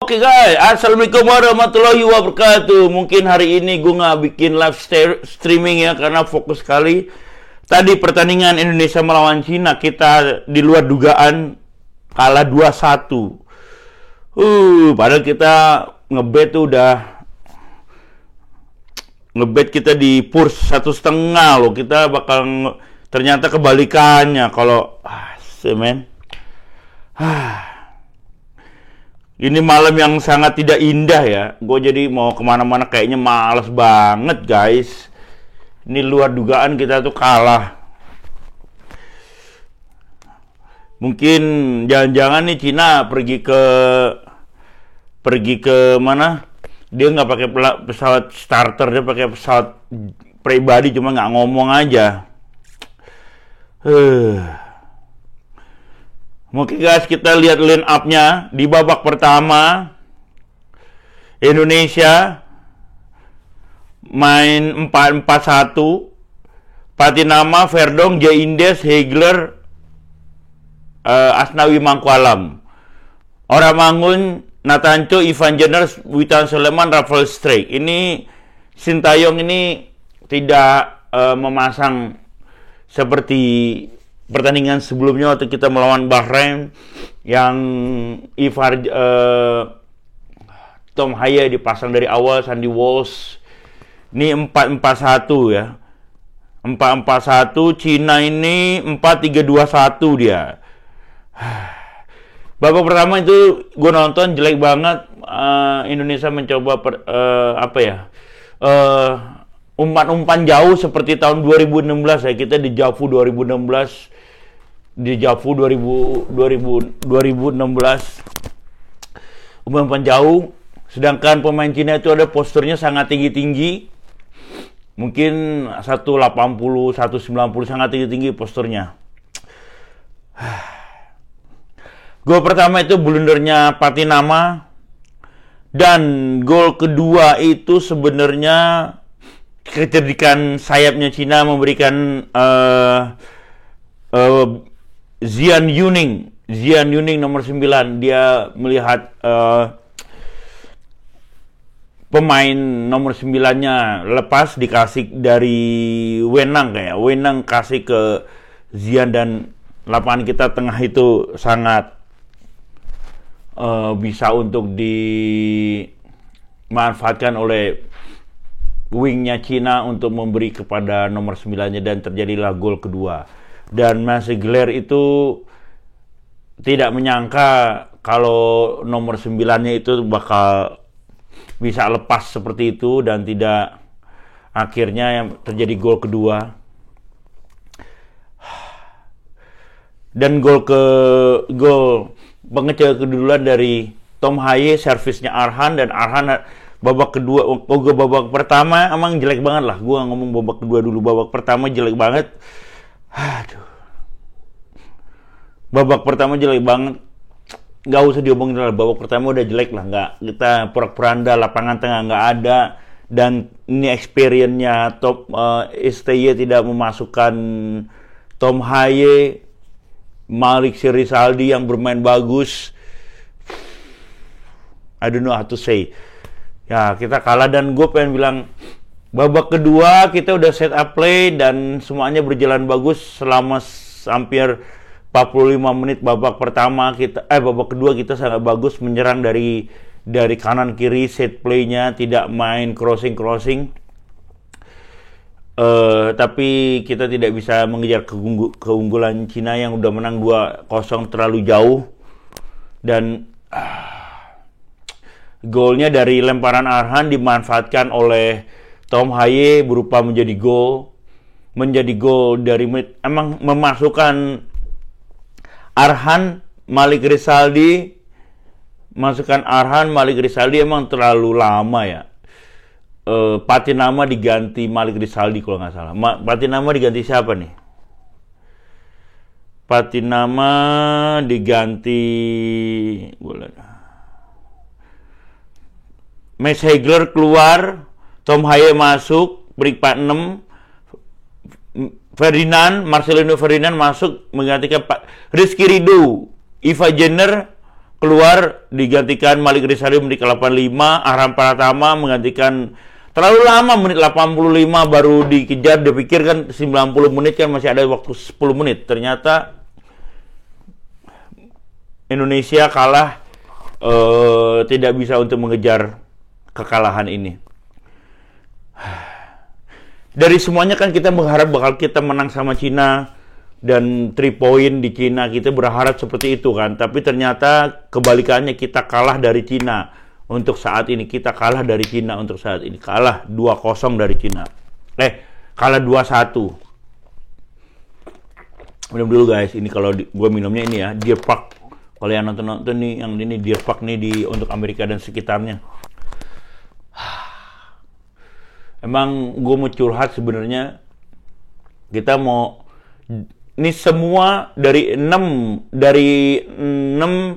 Oke guys, assalamualaikum warahmatullahi wabarakatuh. Mungkin hari ini gue nggak bikin live streaming ya, karena fokus sekali. Tadi pertandingan Indonesia melawan Cina, kita di luar dugaan kalah 2-1. Padahal kita ngebet tuh ngebet kita di purs 1,5 loh. Kita bakal ternyata kebalikannya. Kalau semen. Ini malam yang sangat tidak indah ya. Gue jadi mau kemana-mana kayaknya males banget guys. Ini luar dugaan kita tuh kalah. Mungkin jangan-jangan nih Cina pergi ke mana? Dia nggak pakai pesawat starter, dia pakai pesawat pribadi, cuma nggak ngomong aja. Oke guys, kita lihat line up-nya. Di babak pertama Indonesia main 4-4-1. Patinama, Verdong, Jaindes, Hegler, Asnawi Mangkualam. Oramangun, Natanco, Ivan Jenner, Witan Sulaiman, Rafael Streyk. Ini Sintayong ini tidak memasang seperti pertandingan sebelumnya waktu kita melawan Bahrain yang Tom Haye dipasang dari awal, Sandy Walsh. Ini 4-4-1 ya. 4-4-1, Cina ini 4-3-2-1 dia. Babak pertama itu gue nonton jelek banget. Indonesia mencoba umpan jauh seperti tahun 2016 ya. Kita di Javu 2016, di Javu 2016 umpan jauh, sedangkan pemain Cina itu ada posturnya sangat tinggi-tinggi, mungkin 180, 190, sangat tinggi-tinggi posturnya. Gol pertama itu blundernya Patinama, dan gol kedua itu sebenarnya kecerdikan sayapnya Cina memberikan Zhang Yuning nomor 9. Dia melihat pemain nomor 9-nya lepas, dikasih dari Wenang, kayak Wenang kasih ke Zhang, dan lapangan kita tengah itu sangat bisa untuk dimanfaatkan oleh wingnya Cina untuk memberi kepada nomor 9-nya, dan terjadilah gol kedua. Dan Masih Geler itu tidak menyangka kalau nomor 9-nya itu bakal bisa lepas seperti itu, dan tidak, akhirnya yang terjadi gol kedua. Dan gol pengecil kedua dari Tom Haye, servisnya Arhan, dan Arhan babak kedua, babak pertama emang jelek banget lah. Gua ngomong babak kedua dulu. Babak pertama jelek banget. Babak pertama jelek banget. Gak usah diomongin lah. Babak pertama udah jelek lah. Nggak, kita porak-poranda, lapangan tengah nggak ada. Dan ini experience-nya top STY tidak memasukkan Tom Haye, Malik Rizaldi yang bermain bagus. I don't know how to say. Ya, kita kalah, dan gue pengen bilang babak kedua kita udah set up play dan semuanya berjalan bagus selama hampir 45 menit. Babak kedua kita sangat bagus menyerang dari kanan kiri, set play-nya tidak main crossing. Tapi kita tidak bisa mengejar keunggulan Cina yang udah menang 2-0 terlalu jauh. Dan golnya dari lemparan Arhan dimanfaatkan oleh Tom Haye berupa menjadi gol dari emang memasukkan Arhan, Malik Rizaldi. Masukkan Arhan, Malik Rizaldi emang terlalu lama ya. Patinama diganti Malik Rizaldi kalau nggak salah. Patinama diganti siapa nih? Patinama diganti Max Hegler keluar, Tom Haye masuk, peringkat 6. Marcelino Ferdinand masuk menggantikan Rizky Ridho. Ivan Jenner keluar digantikan Malik Rizaldi menit ke-85, Aram Pratama menggantikan terlalu lama menit 85 baru dikejar, dipikir kan 90 menit kan masih ada waktu 10 menit. Ternyata Indonesia kalah, tidak bisa untuk mengejar kekalahan ini. Dari semuanya kan kita berharap bakal kita menang sama Cina dan 3 poin di Cina, kita berharap seperti itu kan. Tapi ternyata kebalikannya, kita kalah dari Cina untuk saat ini. Kita kalah dari Cina untuk saat ini. Kalah 2-0 dari Cina. Kalah 2-1. Minum dulu guys, ini kalau gue minumnya ini ya, Deer Park. Kalau yang nonton nih, yang ini Deer Park nih untuk Amerika dan sekitarnya. Emang gue mau curhat sebenarnya. Kita mau, ini semua dari 6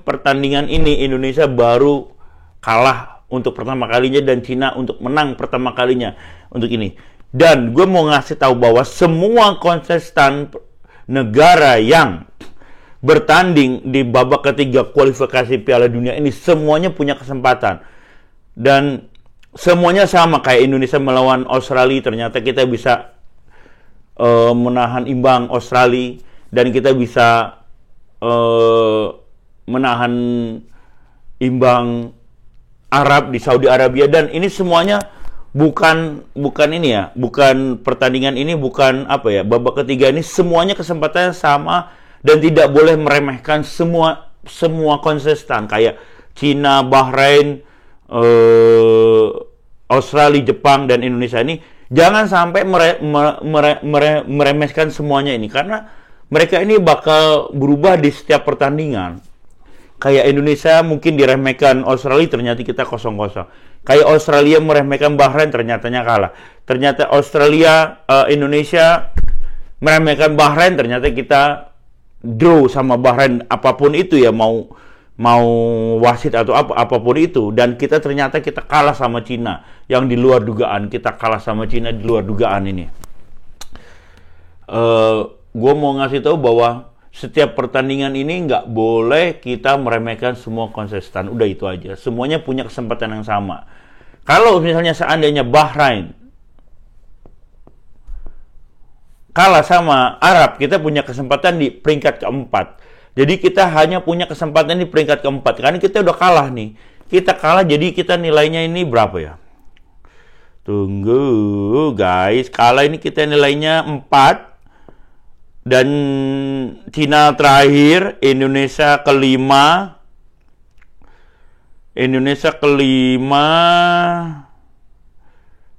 pertandingan ini Indonesia baru kalah untuk pertama kalinya dan Cina untuk menang pertama kalinya untuk ini. Dan gue mau ngasih tahu bahwa semua kontestan negara yang bertanding di babak ketiga kualifikasi Piala Dunia ini semuanya punya kesempatan. Dan semuanya sama kayak Indonesia melawan Australia, ternyata kita bisa menahan imbang Australia dan kita bisa menahan imbang Arab di Saudi Arabia. Dan ini semuanya bukan ini ya, bukan pertandingan ini, bukan apa ya, babak ketiga ini semuanya kesempatannya sama dan tidak boleh meremehkan semua kontestan kayak Cina, Bahrain, Australia, Jepang, dan Indonesia ini. Jangan sampai meremehkan semuanya ini, karena mereka ini bakal berubah di setiap pertandingan. Kayak Indonesia mungkin diremehkan Australia, ternyata kita 0-0. Kayak Australia meremehkan Bahrain, ternyatanya kalah. Ternyata Indonesia meremehkan Bahrain, ternyata kita draw sama Bahrain. Apapun itu ya, mau wasit atau apapun itu. Dan kita ternyata kita kalah sama Cina yang di luar dugaan. Kita kalah sama Cina di luar dugaan ini. Gue mau ngasih tahu bahwa setiap pertandingan ini nggak boleh kita meremehkan semua kontestan. Udah itu aja. Semuanya punya kesempatan yang sama. Kalau misalnya seandainya Bahrain kalah sama Arab, kita punya kesempatan di peringkat keempat. Jadi kita hanya punya kesempatan di peringkat keempat. Karena kita udah kalah nih. Kita kalah, jadi kita nilainya ini berapa ya? Tunggu guys. Kalah ini kita nilainya 4. Dan Cina terakhir, Indonesia kelima.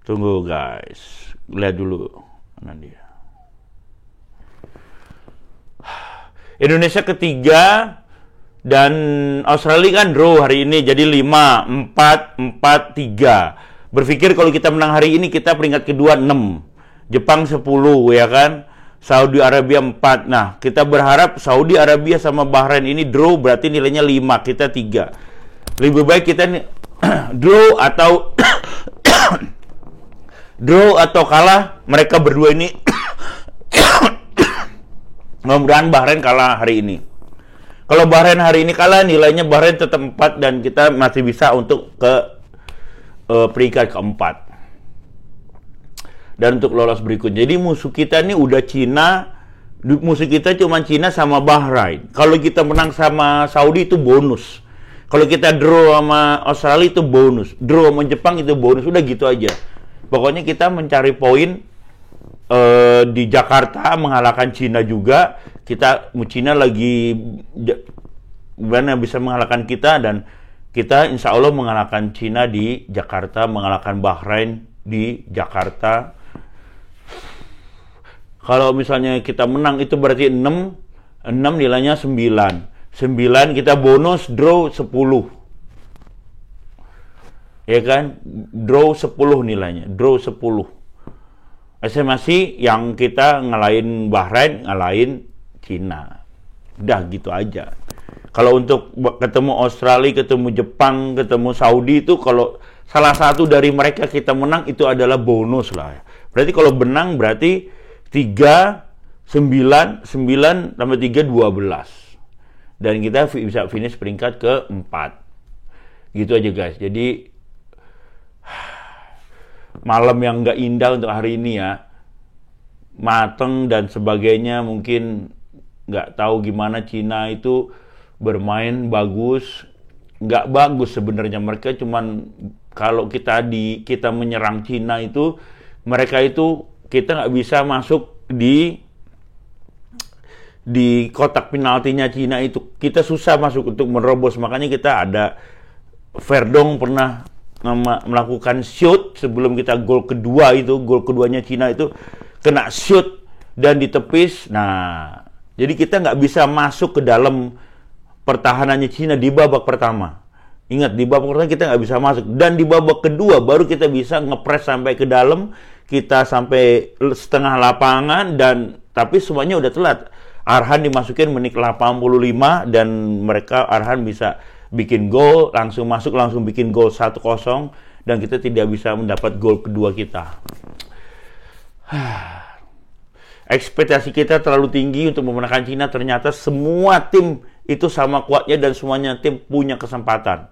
Tunggu guys. Lihat dulu. Mana dia? Indonesia ketiga dan Australia kan draw hari ini, jadi 5, 4, 4, 3. Berpikir kalau kita menang hari ini kita peringkat kedua 6. Jepang 10 ya kan. Saudi Arabia 4. Nah, kita berharap Saudi Arabia sama Bahrain ini draw, berarti nilainya 5, kita 3. Lebih baik kita draw atau draw atau kalah, mereka berdua ini. Mudah-mudahan Bahrain kalah hari ini. Kalau Bahrain hari ini kalah, nilainya Bahrain tetap 4 dan kita masih bisa untuk ke peringkat keempat. Dan untuk lolos berikutnya. Jadi musuh kita ini udah Cina. Musuh kita cuma Cina sama Bahrain. Kalau kita menang sama Saudi itu bonus. Kalau kita draw sama Australia itu bonus. Draw sama Jepang itu bonus. Udah gitu aja. Pokoknya kita mencari poin di Jakarta, mengalahkan Cina juga. Cina lagi gimana bisa mengalahkan kita, dan kita insya Allah mengalahkan Cina di Jakarta, mengalahkan Bahrain di Jakarta. Kalau misalnya kita menang itu berarti 6 nilainya 9 kita bonus, draw 10 ya kan, draw 10 nilainya, draw 10. Masih yang kita ngalahin Bahrain, ngalahin Cina. Udah gitu aja. Kalau untuk ketemu Australia, ketemu Jepang, ketemu Saudi itu kalau salah satu dari mereka kita menang itu adalah bonus lah. Berarti kalau menang berarti 3, 9 tambah 3, 12. dan kita bisa finish peringkat keempat. Gitu aja guys. Jadi malam yang nggak indah untuk hari ini ya. Mateng dan sebagainya, mungkin nggak tahu gimana Cina itu bermain bagus, nggak bagus sebenarnya. Mereka cuman kalau kita menyerang Cina itu, mereka itu kita nggak bisa masuk di kotak penaltinya Cina itu. Kita susah masuk untuk menerobos. Makanya kita ada Verdong pernah melakukan shoot sebelum kita gol keduanya Cina itu kena shoot dan ditepis. Nah, jadi kita nggak bisa masuk ke dalam pertahanannya Cina di babak pertama. Ingat, di babak pertama kita nggak bisa masuk, dan di babak kedua baru kita bisa ngepres sampai ke dalam, kita sampai setengah lapangan, dan tapi semuanya udah telat. Arhan dimasukin menit 85 dan Arhan bisa bikin gol, langsung masuk, langsung bikin gol 1-0, dan kita tidak bisa mendapat gol kedua kita. Ekspektasi kita terlalu tinggi untuk memenangkan Cina. Ternyata semua tim itu sama kuatnya dan semuanya tim punya kesempatan.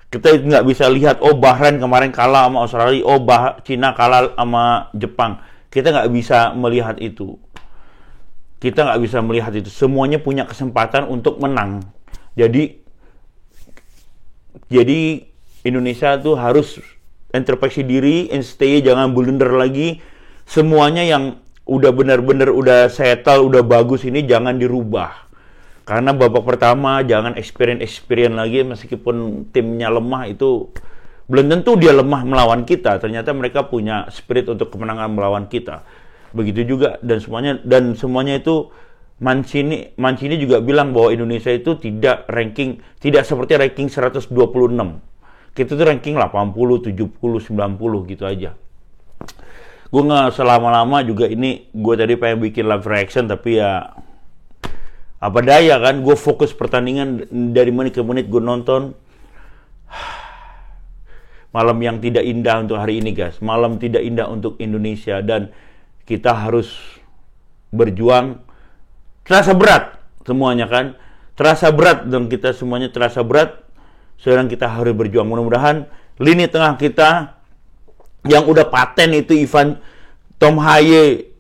Kita nggak bisa lihat, oh Bahrain kemarin kalah sama Australia, oh Cina kalah sama Jepang. Kita nggak bisa melihat itu. Semuanya punya kesempatan untuk menang. Jadi Indonesia tuh harus introspeksi diri, stay, jangan blunder lagi. Semuanya yang udah benar-benar udah settle, udah bagus ini jangan dirubah. Karena babak pertama jangan experience lagi, meskipun timnya lemah itu belum tentu dia lemah melawan kita. Ternyata mereka punya spirit untuk kemenangan melawan kita. Begitu juga dan semuanya itu Mancini juga bilang bahwa Indonesia itu tidak seperti ranking 126. Kita tuh ranking 80, 70, 90 gitu aja. Gue nggak selama-lama juga ini, gue tadi pengen bikin live reaction tapi ya apa daya kan, gue fokus pertandingan dari menit ke menit gue nonton. Malam yang tidak indah untuk hari ini guys, malam tidak indah untuk Indonesia, dan kita harus berjuang. Terasa berat semuanya kan, terasa berat, dan kita semuanya terasa berat. Sekarang kita harus berjuang. Mudah-mudahan lini tengah kita yang udah paten itu Tom Haye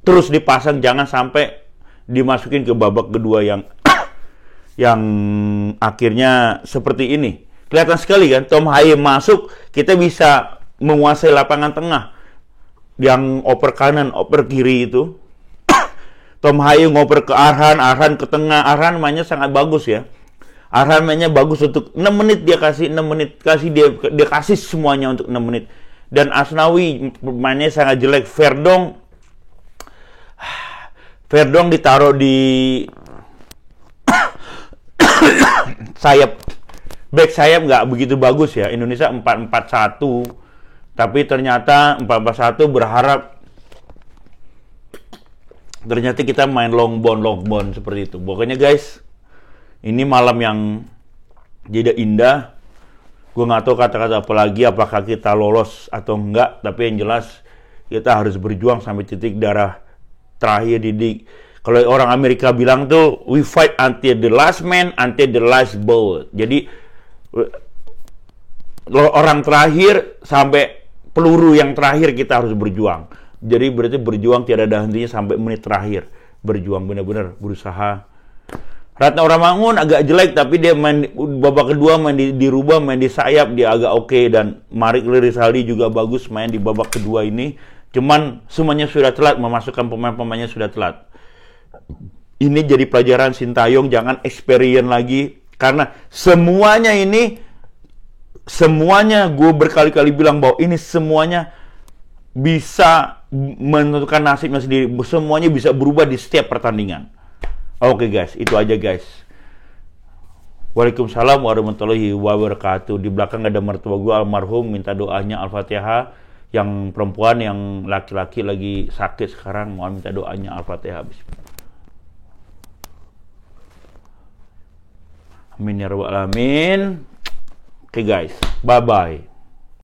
terus dipasang, jangan sampai dimasukin ke babak kedua yang yang akhirnya seperti ini. Kelihatan sekali kan, Tom Haye masuk, kita bisa menguasai lapangan tengah. Yang oper kanan, oper kiri itu. Tom Haye ngoper ke Arhan ke tengah. Arhan mainnya sangat bagus ya. Arhan mainnya bagus untuk 6 menit, dia kasih 6 menit, dia kasih semuanya untuk 6 menit. Dan Asnawi mainnya sangat jelek. Verdong ditaruh di sayap, back sayap nggak begitu bagus ya. Indonesia 4-4-1, tapi ternyata 4-4-1 ternyata kita main long ball seperti itu. Pokoknya guys, ini malam yang tidak indah. Gue nggak tahu kata-kata apa lagi, apakah kita lolos atau enggak, tapi yang jelas kita harus berjuang sampai titik darah terakhir. Kalau orang Amerika bilang tuh, we fight until the last man, until the last ball. Jadi orang terakhir sampai peluru yang terakhir kita harus berjuang. Jadi berarti berjuang tiada ada hentinya sampai menit terakhir. Berjuang benar-benar berusaha. Ratna Uramangun agak jelek, tapi dia main babak kedua main dirubah, main di sayap, dia agak oke. Dan Marik Rizaldi juga bagus main di babak kedua ini. Cuman semuanya sudah telat, memasukkan pemain-pemainnya sudah telat. Ini jadi pelajaran Sintayong, jangan experience lagi. Karena semuanya gue berkali-kali bilang bahwa ini semuanya bisa menentukan nasibnya sendiri. Semuanya bisa berubah di setiap pertandingan. Oke guys, itu aja guys. Waalaikumsalam warahmatullahi wabarakatuh. Di belakang ada mertua gue almarhum, minta doanya Al-Fatihah. Yang perempuan, yang laki-laki lagi sakit sekarang, mohon minta doanya Al-Fatihah. Amin ya rabbal alamin. Oke guys, bye bye.